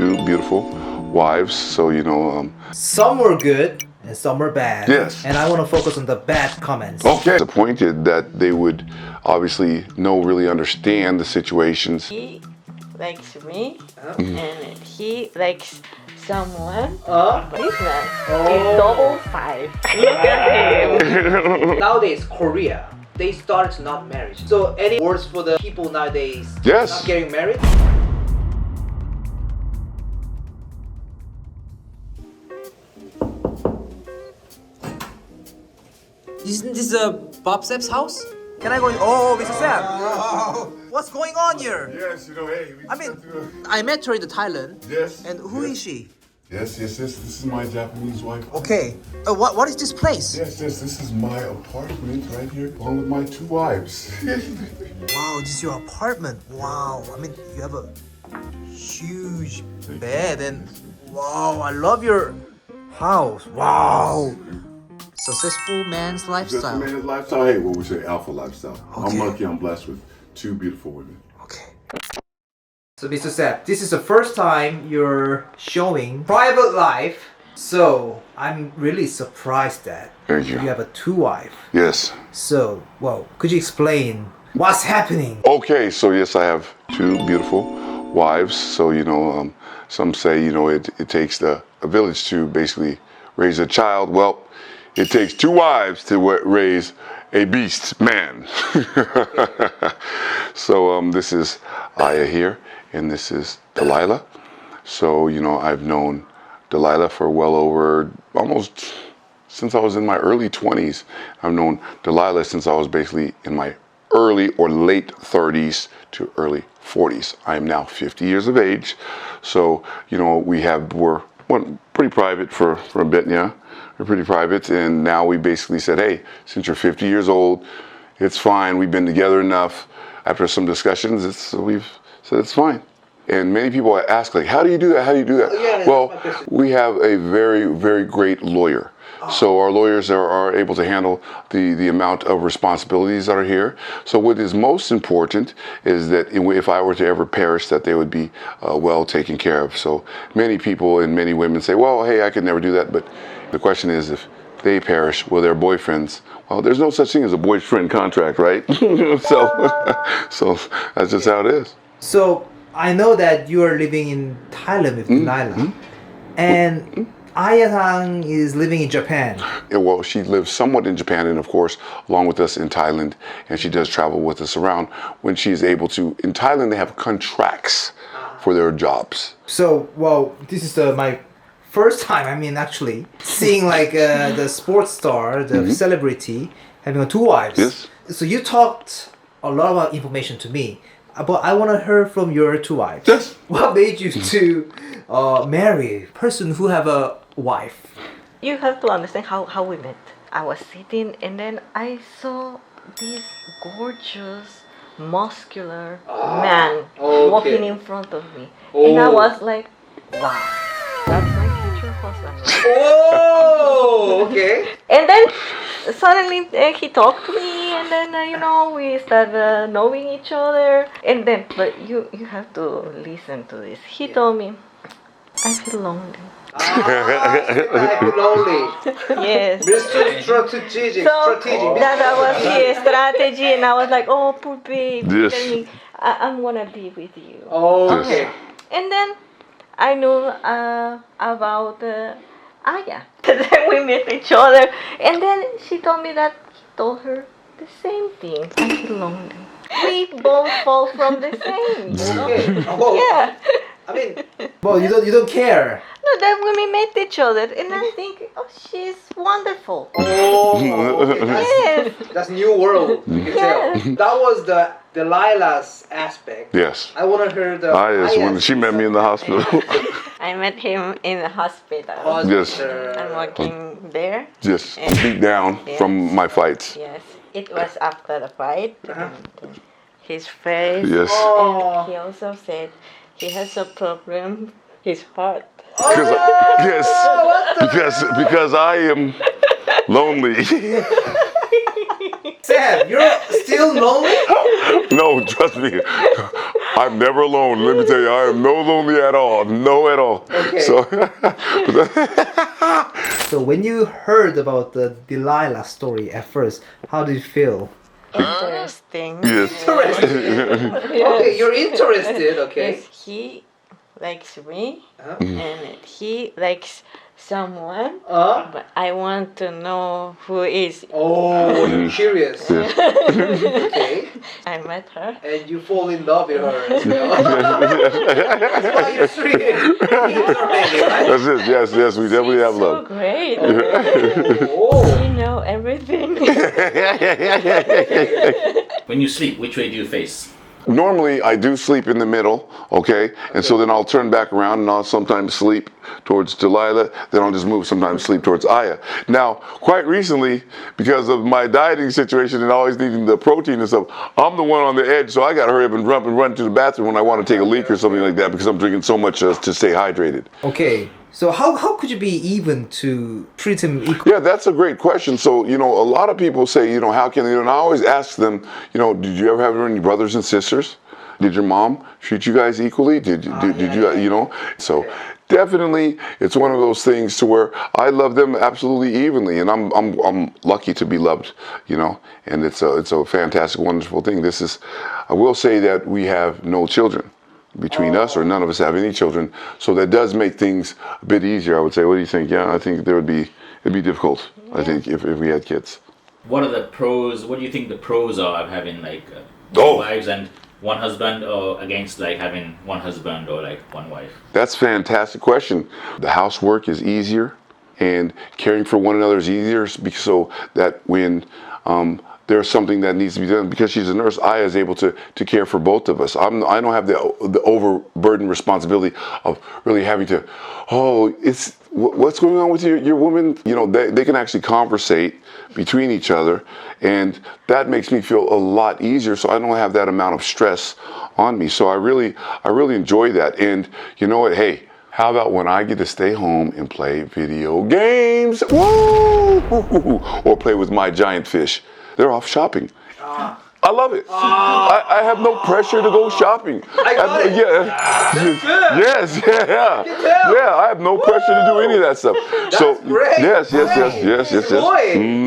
two beautiful wives. So, Some were good and some were bad. Yes. And I want to focus on the bad comments. okay. Disappointed that they would obviously really understand the situations. He likes me, and he likes someone. This man is double five. Look at him. Nowadays, Korea, they start not marriage. So any words for the people nowadays Yes. not getting married? Isn't this Bob Sepp's house? Can I go in? Oh, Mr. Sepp. What's going on here? Yes, hey. I mean, I met her in Thailand. Yes. And who is she? Yes. This is my Japanese wife. Okay. What is this place? Yes. This is my apartment right here, along with my two wives. Wow, this is your apartment. Wow. I mean, you have a huge bed and wow, I love your house. Wow. Successful man's Just a lifestyle. man's lifestyle. Hey, what we say, alpha lifestyle. Okay. I'm lucky. I'm blessed with two beautiful women. Okay. So, Mr. Sepp, this is the first time you're showing private life. So, I'm really surprised that Thank you. you have a two wife. Yes. So, well, could you explain what's happening? Okay, so yes, I have two beautiful wives. So, some say, it takes a village to basically raise a child. Well, it takes two wives to raise a beast man. So this is Aya here, and this is Delilah. So, I've known Delilah for well over almost since I was in my early 20s. I've known Delilah since I was basically in my early or late 30s to early 40s. I am now 50 years of age. So, we're pretty private for a bit, yeah. We're pretty private, and now we basically said, hey, since you're 50 years old, it's fine. We've been together enough. After some discussions, we've said it's fine. And many people ask, like, how do you do that? How do you do that? Yeah, well, that's my question. we have a very, very great lawyer. So our lawyers are able to handle the amount of responsibilities that are here. So what is most important is that if I were to ever perish, that they would be well taken care of. So many people and many women say, well, hey, I could never do that. But the question is, if they perish, will their boyfriends? Well, there's no such thing as a boyfriend contract, right? so that's just how it is. So, I know that you are living in Thailand with Delilah. And Aya-san is living in Japan. Yeah, well, she lives somewhat in Japan and, of course, along with us in Thailand. And she does travel with us around when she is able to. In Thailand, they have contracts for their jobs. So, well, this is my first time, actually, seeing like the sports star, the celebrity, having two wives. Yes. So you talked a lot about information to me, but I want to hear from your two wives. Yes. What made you to marry a person who have a wife? You have to understand how we met. I was sitting, and then I saw this gorgeous, muscular man walking in front of me. And I was like, wow, that's my future husband. Oh, okay. And then suddenly he talked to me, and then we started knowing each other. And then, but you have to listen to this. He told me, I feel lonely. Lonely. Yes. Mr. Strategic. So that was his strategy, and I was like, oh, poor babe, Yes. tell me, I'm gonna be with you. Oh, okay. And then I knew about Aya. Then we met each other, and then she told me that he told her the same thing. I feel lonely. We both fall from the same. Okay. Oh, Yeah. well, you don't care. No, then when we met each other, and I think, oh, she's wonderful. Oh, okay. Yes. That's new world. You can tell. That was the Delilah's aspect. Yes. I want to hear the. Yes, when she met me in the hospital. I met him in the hospital. Yes. I'm working there. Just beat down from my fights. Yes, it was after the fight. And his face. Yes. And he also said he has a problem. His heart. Because I am lonely. Sam, you're still lonely? No, trust me. I'm never alone. Let me tell you, I am no lonely at all. No at all. Okay. So, So when you heard about the Delilah story at first, how did you feel? Interesting. yes. Okay, you're interested, okay. Yes, he likes me Uh-huh. and he likes someone, Uh? but I want to know who is. Oh, you're curious. Okay. I met her. And you fall in love with her. That's why you're sweet. Right? That's it. Yes, yes, we definitely have So love. great. Oh. You know everything. When you sleep, which way do you face? Normally, I do sleep in the middle, okay? And so then I'll turn back around and I'll sometimes sleep towards Delilah, then I'll just move, sometimes sleep towards Aya. Now, quite recently, because of my dieting situation and always needing the protein and stuff, I'm the one on the edge, so I gotta hurry up and run to the bathroom when I want to take a leak or something like that because I'm drinking so much to stay hydrated. Okay. So how could you be even to treat him equal? Yeah, that's a great question. So, you know, a lot of people say, you know, how can they, and I always ask them, you know, did you ever have any brothers and sisters? Did your mom treat you guys equally? Did you, you know? So definitely it's one of those things to where I love them absolutely evenly, and I'm lucky to be loved, you know, and it's a fantastic, wonderful thing. I will say that we have no children between us, or none of us have any children, so that does make things a bit easier, I would say. What do you think? Yeah, I think it'd be difficult, I think, if we had kids. What are the pros? What do you think the pros are of having like Oh. wives and one husband, or against like having one husband or like one wife? That's a fantastic question. The housework is easier, and caring for one another is easier, so that when there's something that needs to be done, because she's a nurse, Aya is able to care for both of us. I don't have the overburdened responsibility of really having to, what's going on with your woman? You know, they can actually conversate between each other, and that makes me feel a lot easier, so I don't have that amount of stress on me. So I really enjoy that. And you know what, hey, how about when I get to stay home and play video games? Woo! Or play with my giant fish. They're off shopping. I love it. I have no pressure to go shopping. got it. Yes, yeah. I have no pressure to do any of that stuff. That's great. Yes. Boy.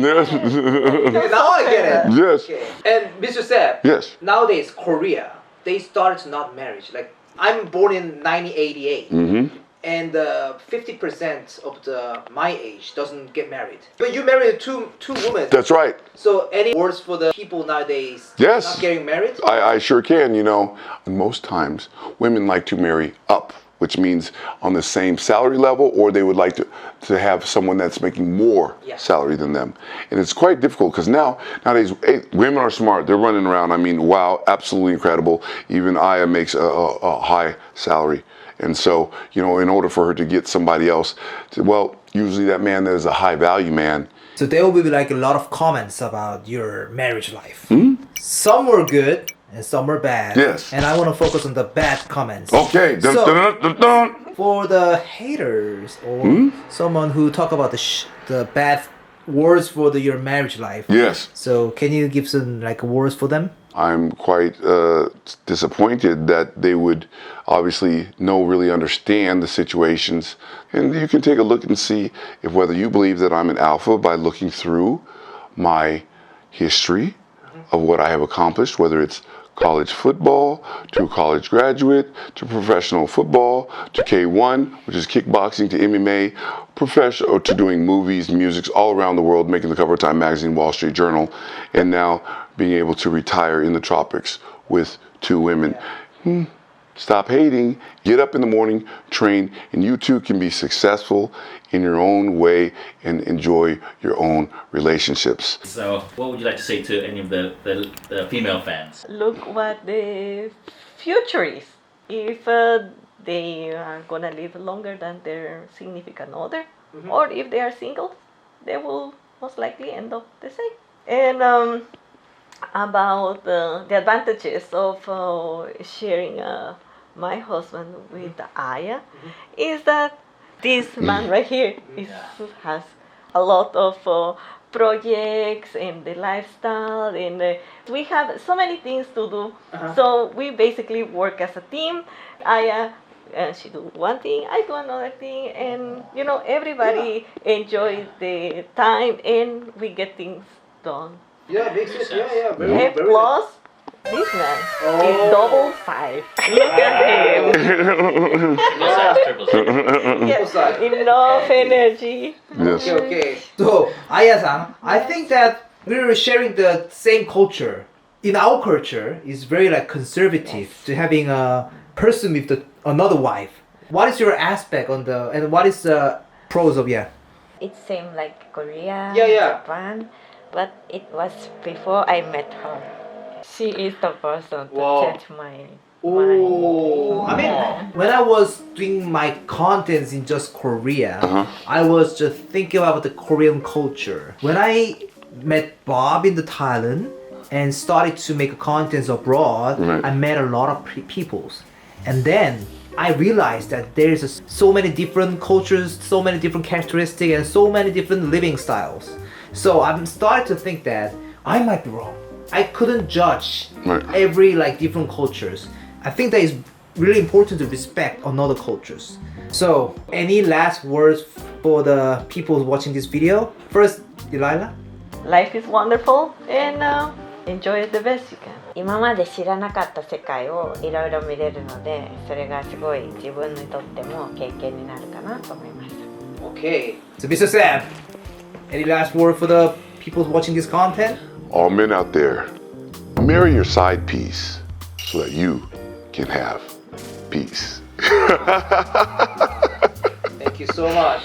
Yes. Okay, now I get it. Yes. Okay. And Mr. Sepp, Yes. nowadays Korea, they start not marriage. Like I'm born in 1988. Mm-hmm. And 50% of my age doesn't get married. But you married two women. That's right. So any words for the people nowadays Yes. not getting married? I sure can, you know. Most times, women like to marry up, which means on the same salary level, or they would like to have someone that's making more salary than them. And it's quite difficult because nowadays, women are smart. They're running around. I mean, wow, absolutely incredible. Even Aya makes a high salary. And so, you know, in order for her to get somebody else, usually that man that is a high value man. So there will be like a lot of comments about your marriage life. Some were good and some were bad. Yes. And I want to focus on the bad comments. Okay. Dun, So- dun, dun, dun. For the haters or someone who talk about the bad words for your marriage life. Yes. So can you give some like words for them? I'm quite disappointed that they would obviously really understand the situations. And you can take a look and see if whether you believe that I'm an alpha by looking through my history of what I have accomplished, whether it's college football, to college graduate, to professional football, to K1, which is kickboxing, to MMA, professional, or to doing movies, music all around the world, making the cover of Time Magazine, Wall Street Journal, and now being able to retire in the tropics with 2 women. Stop hating, get up in the morning, train, and you too can be successful in your own way and enjoy your own relationships. So, what would you like to say to any of the female fans? Look what the future is. If they are gonna live longer than their significant other, or if they are single, they will most likely end up the same. And about the advantages of sharing my husband with Aya is that this man right here has a lot of projects and the lifestyle, and we have so many things to do. So we basically work as a team. She do one thing, I do another thing, and everybody enjoys the time, and we get things done. Yeah, makes sense. Yeah, And plus, this man is double five. Look at him. Triple size. Yes, enough energy. Yes. Okay. So, Aya-san, I think that we're sharing the same culture. In our culture, it's very like conservative to having a person with another wife. What is your aspect on and what is the pros of It seemed like Korea, Yeah. Japan, but it was before I met her. She is the person to Wow. change my Oh, I mean, when I was doing my contents in just Korea, I was just thinking about the Korean culture. When I met Bob in the Thailand and started to make contents abroad, Right. I met a lot of peoples. And then I realized that there's so many different cultures, so many different characteristics, and so many different living styles. So I'm starting to think that I might be wrong. I couldn't judge Right. every like different cultures. I think that it's really important to respect another cultures. So, any last words for the people watching this video? First, Delilah. Life is wonderful, and enjoy it the best you can. 今まで知らなかった世界をいろいろ見れるので、それがすごい自分にとっても経験になるかなと思いました。 Okay. So, Mr. Sam, any last word for the people watching this content? All men out there, marry your side piece so that you can have peace. Thank you so much.